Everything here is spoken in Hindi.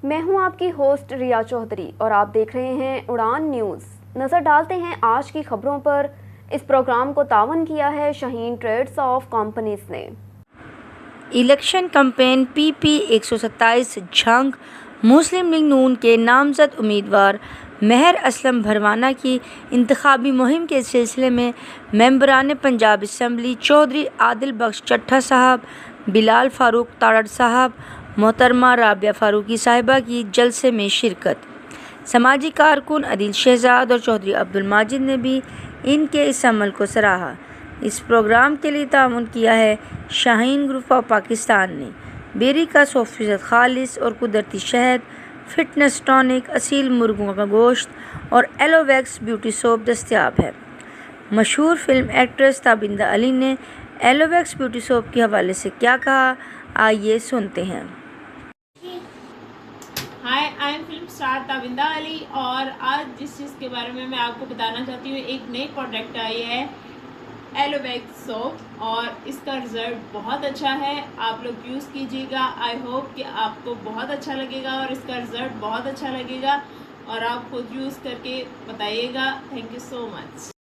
मैं हूं आपकी होस्ट रिया चौधरी और आप देख रहे हैं उड़ान न्यूज़। नज़र डालते हैं आज की खबरों पर। इस प्रोग्राम को तावन किया है शाहीन ट्रेड्स ऑफ कंपनीज ने। इलेक्शन कैंपेन पीपी 127 झंग मुस्लिम लीग नून के नामजद उम्मीदवार महर असलम भरवाना की इंतखाबी मुहिम के सिलसिले में मेंबरान पंजाब असम्बली चौधरी आदिल बख्श चट्ठा साहब, बिलाल फ़ारूक ताड़ड़ साहब, मोहतरमा राबिया फ़ारूकी साहिबा की जलसे में शिरकत। समाजी कारकुन अदील शहजाद और चौधरी अब्दुल माजिद ने भी इनके इस अमल को सराहा। इस प्रोग्राम के लिए ताउन किया है शाहीन ग्रुप ऑफ पाकिस्तान ने। बेरी का 100% खालिस और कुदरती शहद, फिटनेस टॉनिक, असील मुर्गों का गोश्त और एलोवेक्स ब्यूटी सोप दस्तयाब है। मशहूर फिल्म एक्ट्रेस ताबिंदा अली ने एलोवेक्स ब्यूटी सोप के हवाले से क्या कहा, आइए सुनते हैं। Hi, I am film star Tabinda Ali और आज जिस चीज़ के बारे में मैं आपको बताना चाहती हूँ, एक नई प्रोडक्ट आई है एलोवेक्स सोप और इसका रिज़ल्ट बहुत अच्छा है। आप लोग यूज़ कीजिएगा। आई होप कि आपको बहुत अच्छा लगेगा और इसका रिज़ल्ट बहुत अच्छा लगेगा और आप खुद यूज़ करके बताइएगा। Thank you so much.